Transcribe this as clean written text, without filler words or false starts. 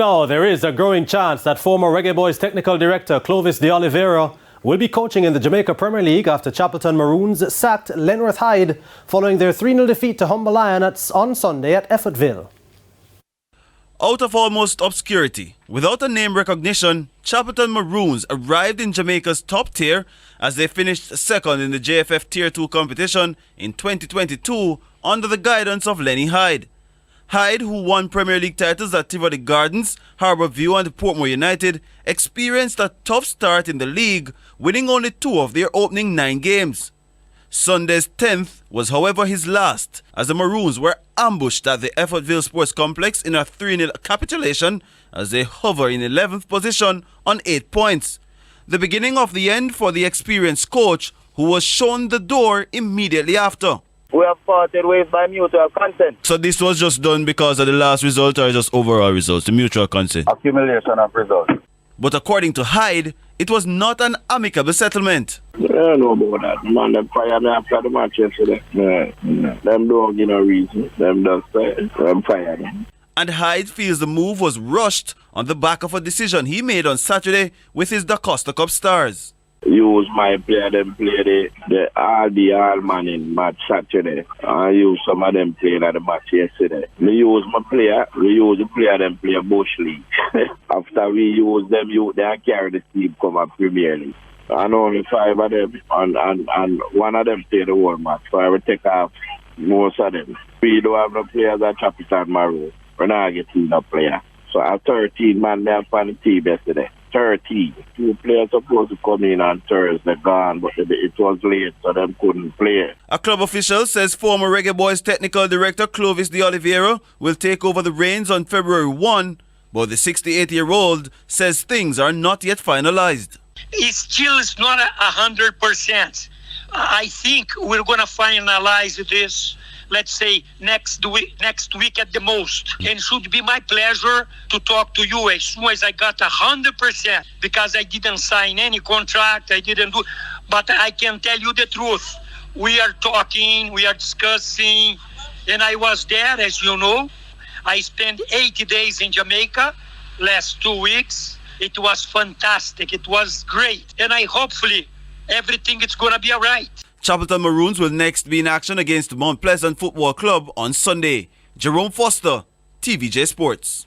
Now, there is a growing chance that former Reggae Boys technical director Clovis de Oliveira will be coaching in the Jamaica Premier League after Chapleton Maroons sacked Lenny Hyde following their 3-0 defeat to Humble Lion on Sunday at Effortville. Out of almost obscurity, without a name recognition, Chapleton Maroons arrived in Jamaica's top tier as they finished second in the JFF Tier 2 competition in 2022 under the guidance of Lenny Hyde. Hyde, who won Premier League titles at Tivoli Gardens, Harbourview and Portmore United, experienced a tough start in the league, winning only 2 of their opening 9 games. Sunday's 10th was, however, his last, as the Maroons were ambushed at the Effortville Sports Complex in a 3-0 capitulation as they hover in 11th position on 8 points. The beginning of the end for the experienced coach, who was shown the door immediately after. We have parted ways by mutual consent. So this was just done because of the last result or just overall results, the mutual consent? Accumulation of results. But according to Hyde, it was not an amicable settlement. I don't know about that. Man, them fired me after the match yesterday. Them don't give no reason. Them just say, them fired me. And Hyde feels the move was rushed on the back of a decision he made on Saturday with his Da Costa Cup stars. Use my player, them play the all man in match Saturday. I use some of them playing at the match yesterday. We use my player, we use the player them play Bush League. After we use them, they carry the team come up Premier League. And only 5 of them, and one of them play the whole match. So I will take off most of them. We don't have no players at Chapleton Maroons. We're not getting no player. So I have 13 man there on the team yesterday. 30. 2 players supposed to come in on Thursday, gone, but it was late, so them couldn't play. A club official says former Reggae Boys technical director Clovis de Oliveira will take over the reins on February 1, but the 68-year-old says things are not yet finalized. It still is not 100%. I think we're going to finalize this, let's say, next week at the most. And it should be my pleasure to talk to you as soon as I got 100%, because I didn't sign any contract, but I can tell you the truth. We are talking, we are discussing, and I was there, as you know. I spent 80 days in Jamaica last 2 weeks. It was fantastic, it was great, and hopefully everything is going to be all right. Chapleton Maroons will next be in action against Mount Pleasant Football Club on Sunday. Jerome Foster, TVJ Sports.